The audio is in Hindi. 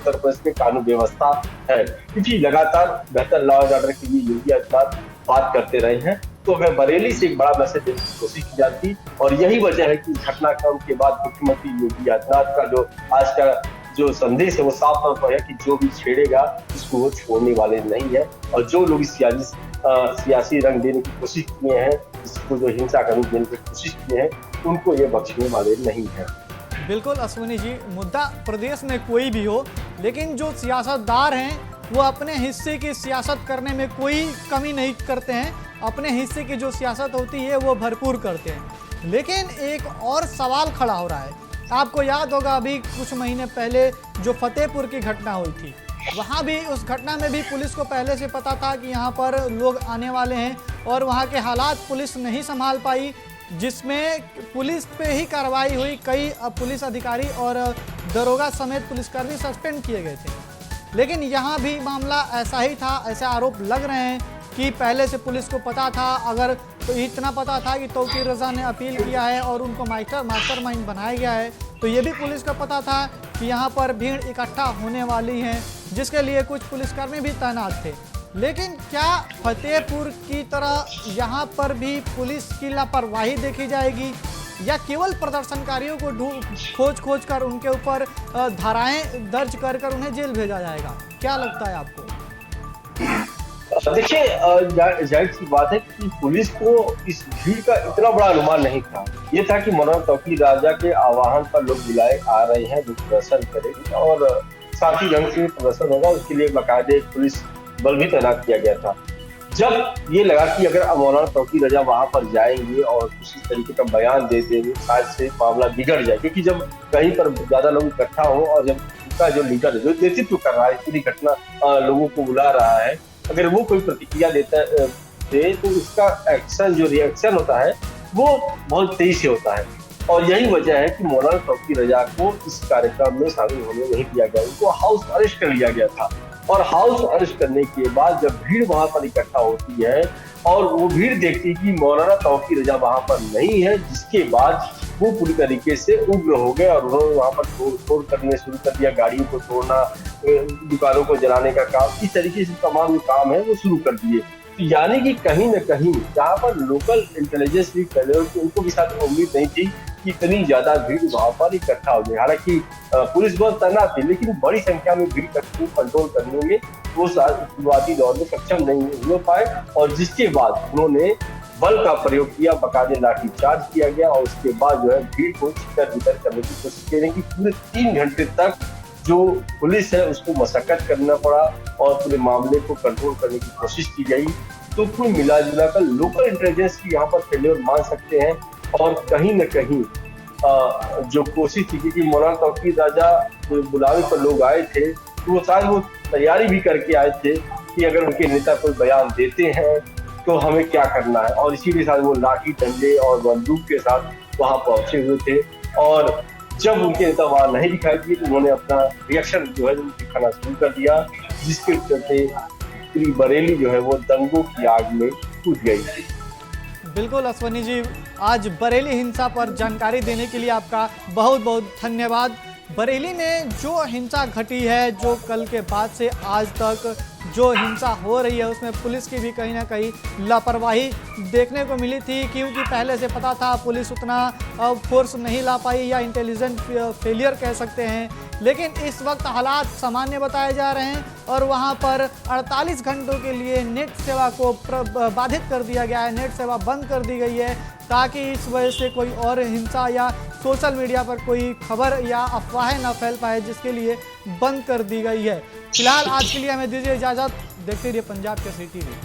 उत्तर प्रदेश में कानून व्यवस्था है, क्योंकि लगातार बेहतर लॉ एंड ऑर्डर के लिए योगी आदित्यनाथ बात करते रहे हैं। तो अगर बरेली से एक बड़ा मैसेज देने की कोशिश की जाती, और यही वजह है कि घटनाक्रम के बाद मुख्यमंत्री योगी आदित्यनाथ का जो आज का जो संदेश है वो साफ तौर पर है कि जो भी छेड़ेगा उसको वो छोड़ने वाले नहीं है, और जो लोग सियासी रंग देने की कोशिश किए हैं, इसको जो हिंसा का रूप देने की कोशिश किए हैं, उनको ये बख्शने वाले नहीं है। बिल्कुल अश्विनी जी, मुद्दा प्रदेश में कोई भी हो, लेकिन जो सियासतदार हैं वो अपने हिस्से की सियासत करने में कोई कमी नहीं करते हैं। अपने हिस्से की जो सियासत होती है वो भरपूर करते हैं। लेकिन एक और सवाल खड़ा हो रहा है। आपको याद होगा अभी कुछ महीने पहले जो फतेहपुर की घटना हुई थी, वहाँ भी उस घटना में भी पुलिस को पहले से पता था कि यहाँ पर लोग आने वाले हैं, और वहाँ के हालात पुलिस नहीं संभाल पाई, जिसमें पुलिस पे ही कार्रवाई हुई। कई पुलिस अधिकारी और दरोगा समेत पुलिसकर्मी सस्पेंड किए गए थे। लेकिन यहाँ भी मामला ऐसा ही था। ऐसे आरोप लग रहे हैं कि पहले से पुलिस को पता था, अगर तो इतना पता था कि तौकीर रजा ने अपील किया है और उनको मास्टरमाइंड बनाया गया है, तो ये भी पुलिस को पता था कि यहाँ पर भीड़ इकट्ठा होने वाली है, जिसके लिए कुछ पुलिसकर्मी भी तैनात थे। लेकिन क्या फतेहपुर की तरह यहाँ पर भी पुलिस की लापरवाही देखी जाएगी, या केवल प्रदर्शनकारियों को खोज कर उनके ऊपर धाराएं दर्ज कर उन्हें जेल भेजा जाएगा? क्या लगता है आपको? देखिए, जाहिर सी बात है कि पुलिस को इस भीड़ का इतना बड़ा अनुमान नहीं था। ये था कि मौलाना तौकीर राजा के आह्वान पर लोग बुलाए आ रहे हैं, जो प्रदर्शन करेंगे और साथी रंग से प्रदर्शन होगा, उसके लिए बाकायदे पुलिस बल भी तैनात किया गया था। जब ये लगा कि अगर मौलाना तौकीर रजा वहां पर जाएंगे और किसी तरीके का बयान दे देंगे, शायद से मामला बिगड़ जाए, क्योंकि जब कहीं पर ज्यादा लोग इकट्ठा हो और जब उनका जो लीडर जो नेतृत्व कर रहा है, पूरी घटना लोगों को बुला रहा है, अगर वो कोई प्रतिक्रिया देता दे तो उसका एक्शन जो रिएक्शन होता है वो बहुत तेजी से होता है। और यही वजह है कि मौलाना तौकीर रजा को इस कार्यक्रम में शामिल होने नहीं दिया गया, उनको हाउस अरेस्ट कर लिया गया था। और हाउस अरेस्ट करने के बाद जब भीड़ वहां पर इकट्ठा होती है और वो भीड़ देखती है कि मौलाना तौकीर रजा वहां पर नहीं है, जिसके बाद वो पूरी तरीके से उग्र हो गए और उन्होंने वहां पर तोड़ करने शुरू कर दिया, गाड़ियों को तोड़ना, दुकानों को जलाने का काम, इस तरीके से तमाम जो काम है वो शुरू कर दिए। तो यानी कि कहीं न कहीं जहाँ पर लोकल इंटेलिजेंस भी फैले, उनको भी साथ उम्मीद नहीं थी कि इतनी ज्यादा भीड़ वहां पर इकट्ठा हो गई। हालांकि पुलिस बल तैनात थी, लेकिन बड़ी संख्या में भीड़ को कंट्रोल करने में वो शुरुआती दौर में सक्षम नहीं हो पाए, और जिसके बाद उन्होंने बल का प्रयोग किया, बकायदे लाठी चार्ज किया गया, और उसके बाद जो है भीड़ को छितर बितर करने की कोशिश करने की पूरे 3 घंटे तक जो पुलिस है उसको मशक्कत करना पड़ा और पूरे मामले को कंट्रोल करने की कोशिश की गई। तो कुल मिला जुला कर लोकल इंटेलिजेंस की यहाँ पर फेलियर मान सकते हैं, और कहीं न कहीं जो कोशिश थी कि मौलाना तौकीर राजा बुलावे पर लोग आए थे, तो वो शायद वो तैयारी भी करके आए थे कि अगर उनके नेता कोई बयान देते हैं तो हमें क्या करना है, और इसीलिए शायद वो लाठी डंडे और बंदूक के साथ वहां पहुंचे हुए थे। और जब उनके नेता वहां नहीं दिखाई दिए तो उन्होंने अपना रिएक्शन जो है दिखाना शुरू कर दिया, जिसके चलते पूरी बरेली जो है वो दंगों की आग में कूद गई। बिल्कुल अश्विनी जी, आज बरेली हिंसा पर जानकारी देने के लिए आपका बहुत बहुत धन्यवाद। बरेली में जो हिंसा घटी है, जो कल के बाद से आज तक जो हिंसा हो रही है, उसमें पुलिस की भी कहीं ना कहीं लापरवाही देखने को मिली थी, क्योंकि पहले से पता था पुलिस उतना फोर्स नहीं ला पाई, या इंटेलिजेंट फेलियर कह सकते हैं। लेकिन इस वक्त हालात सामान्य बताए जा रहे हैं और वहां पर 48 घंटों के लिए नेट सेवा को बाधित कर दिया गया है, नेट सेवा बंद कर दी गई है, ताकि इस वजह से कोई और हिंसा या सोशल मीडिया पर कोई खबर या अफवाहें ना फैल पाए, जिसके लिए बंद कर दी गई है। फिलहाल आज के लिए हमें दीजिए इजाज़त। देखते रहिए पंजाब केसरी टीवी।